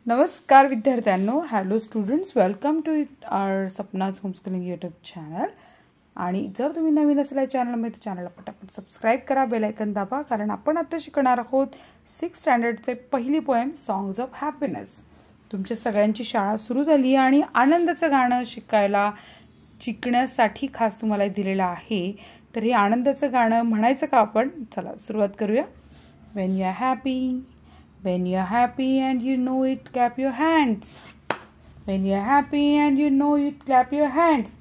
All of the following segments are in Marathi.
नमस्कार विद्यार्थ्यांनो, hello students, welcome to our Sapna's homeschooling YouTube channel. आणि जर तुम्ही नवीन असाल या चॅनलमध्ये चॅनलला पटापट सबस्क्राईब करा, बेल आयकन दाबा, कारण आपण आता शिकणार आहोत 6th स्टँडर्डचे पहिली पोएम सॉंग्स ऑफ हॅपीनेस. तुमच्या सगळ्यांची शाळा सुरू झाली आणि आनंदाचं गाणं शिकण्यासाठी खास तुम्हाला दिलेलं आहे. तर हे आनंदाचं गाणं म्हणायचं का आपण? चला सुरुवात करूया. When you're happy, when you're happy and you know it, clap your hands. When you're happy and you know it, clap your hands.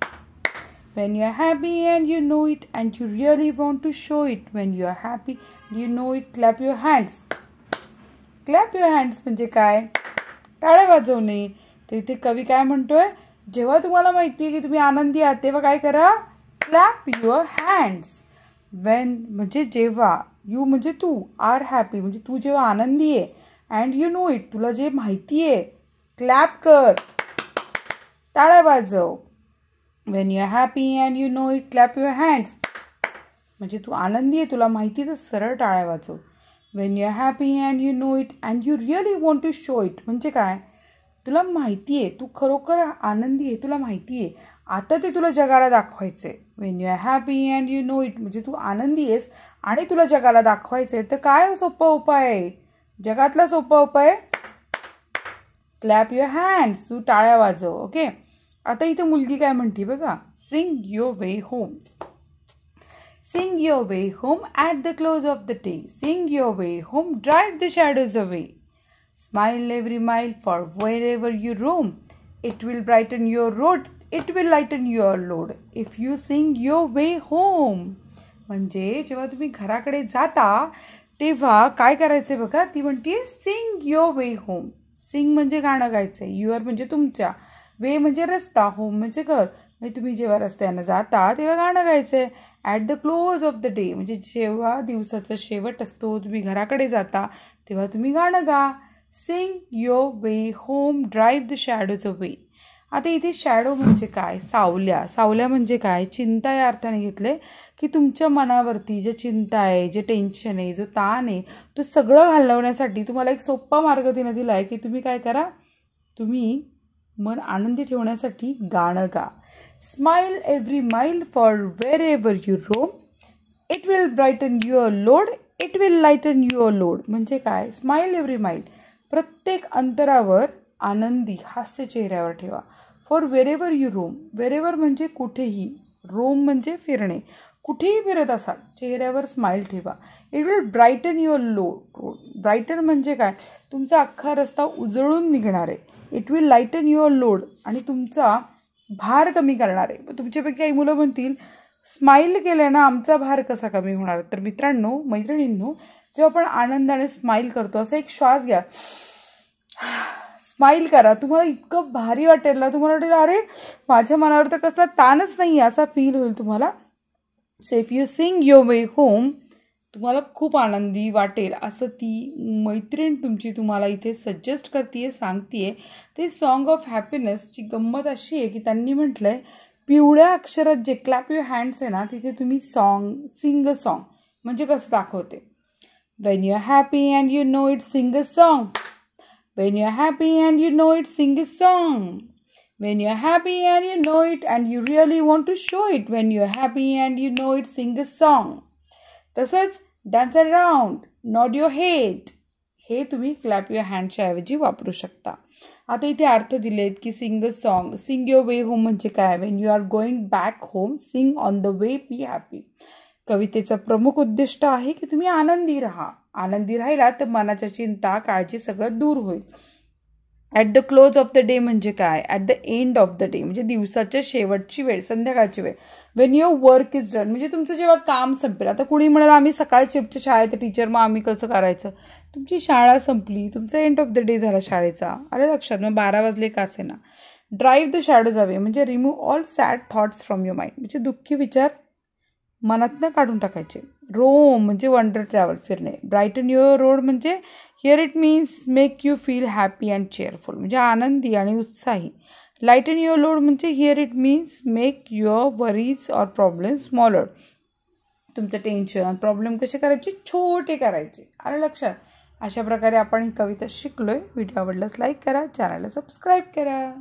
When you're happy and you know it and you really want to show it, when you're happy, you know it, clap your hands. Clap your hands म्हणजे काय? टाळ्या वाजवणे. तर इथे कवी काय म्हणतोय? जेव्हा तुम्हाला माहिती आहे की तुम्ही आनंदी आहात तेव्हा काय करा? Clap your hands. वेन म्हणजे जेव्हा, यू म्हणजे तू, आर हॅपी म्हणजे तू जेव्हा आनंदी आहे, अँड यू नो इट तुला जे माहिती आहे, क्लॅप कर, टाळ्या वाजव. When you are happy and you know it, clap your hands म्हणजे तू आनंदी आहे, तुला माहिती तर सरळ टाळ्या वाजव. When you are happy and you know it and you really want to show it म्हणजे काय? तुला माहिती आहे, तू खरोखर आनंदी आहे, तुला माहिती आहे, आता ते तुला जगाला दाखवायचं आहे. When you are happy and you know it म्हणजे तू आनंदी आहेस आणि तुला जगाला दाखवायचं आहे. तर काय सोपा उपाय आहे? जगातला सोपा उपाय, क्लॅप युअर हँड्स, तू टाळ्या वाजव. ओके. आता इथं मुलगी काय म्हणते बघा. Sing your way home. Sing your way home at the close of the day. Sing your way home, drive the shadows away. Smile every mile for wherever you roam. It will brighten your road, it will lighten your load. If you sing your way home. म्हणजे जेव्हा तुम्ही घराकडे जाता तेव्हा काय करायचंय बघा. ती म्हणते sing your way home. Sing म्हणजे गाणं गायचंय, युअर म्हणजे तुमच्या, वे म्हणजे रस्ता, होम म्हणजे घर. म्हणजे तुम्ही जेव्हा रस्त्यानं जाता तेव्हा गाणं गायचंय. At the close of the day म्हणजे जेव्हा दिवसाचा शेवट असतो, तुम्ही घराकडे जाता तेव्हा तुम्ही गाणं गा. Sing your way home, drive the shadows away. आता इथे शॅडो म्हणजे काय? सावल्या. सावल्या म्हणजे काय? चिंता या अर्थाने घेतले की तुमच्या मनावरती जे चिंता आहे, जे टेन्शन आहे, जो ताण आहे, तो सगळं घालवण्यासाठी तुम्हाला एक सोपा मार्ग तिने दिला आहे की तुम्ही काय करा, तुम्ही मन आनंदी ठेवण्यासाठी गाणं गा. Smile every mile for wherever you roam. It will brighten your load. It will lighten your load. म्हणजे काय? Smile every mile. प्रत्येक अंतरावर आनंदी हास्य चेहऱ्यावर ठेवा. For wherever you roam. Wherever म्हणजे कुठेही. रोम म्हणजे फिरणे. कुठेही फिरत असाल चेहऱ्यावर स्माईल ठेवा. It will brighten your load. Brighten म्हणजे काय? तुमचा अख्खा रस्ता उजळून निघणार आहे. It will lighten your load आणि तुमचा भार कमी करणार आहे. तुमच्यापैकी काही मुलं म्हणतील स्माईल केल्यानं आमचा भार कसा कमी होणार? तर मित्रांनो, मैत्रिणींनो, जेव्हा आपण आनंदाने स्माईल करतो, असा एक श्वास घ्या, स्माईल करा, तुम्हाला इतकं भारी वाटेल ना, तुम्हाला वाटेल अरे माझ्या मनावर तर कसला ताणच नाही, असा फील होईल तुम्हाला. So if you sing your way home, तुम्हाला खूप आनंदी वाटेल असं ती मैत्रीण तुमची तुम्हाला इथे सजेस्ट करते, सांगते. ते सॉन्ग ऑफ हॅपीनेसची गंमत अशी आहे की त्यांनी म्हटलंय पिवळ्या अक्षरात जे क्लॅप युअर हँड्स आहे ना, तिथे तुम्ही सिंग अ सॉन्ग म्हणजे कसं दाखवते. When you are happy and you know it, sing a song. When you are happy and you know it, sing a song. When you're happy and you know it and you really want to show it, when you're happy and you know it, sing a song. तसंच dance around, nod your head, हे तुम्ही क्लॅप युअर हँडच्या ऐवजी वापरू शकता. आता इथे अर्थ दिलेत की sing a song. Sing your way home म्हणजे काय? When you are going back home, sing on the way, be happy. कवितेचं प्रमुख उद्दिष्ट आहे की तुम्ही आनंदी राहा. आनंदी राहिला तर मनाच्या चिंता, काळजी सगळं दूर होईल. At the close of the day म्हणजे काय? At the end of the day म्हणजे दिवसाच्या शेवटची वेळ, संध्याकाळची वेळ. Wien your work is done म्हणजे तुमचं जेव्हा काम संपेल. आता कुणी म्हणाल आम्ही सकाळी शिफ्टच्या शाळेत टीचर, मग आम्ही कसं करायचं? तुमची शाळा संपली, तुमचा एंड ऑफ द डे झाला शाळेचा, आलं लक्षात? मग 12 वाजले का असे ना. ड्राईव्ह द शॅडोज अवे म्हणजे remove all sad thoughts from your mind म्हणजे दुःखी विचार मनातनं काढून टाकायचे. रोम म्हणजे वंडर ट्रॅव्हल, फिरणे. ब्राईटन युअर रोड म्हणजे here it means make you feel happy and चेअरफुल म्हणजे आनंदी आणि उत्साही. लाईटन युअर लोड म्हणजे here it means make your worries or problem smaller. तुमचं टेन्शन, प्रॉब्लेम कसे करायचे? छोटे करायचे, आलं लक्षात? अशा प्रकारे आपण ही कविता शिकलोय. व्हिडिओ आवडल्यास लाईक करा, चॅनलला सबस्क्राईब करा.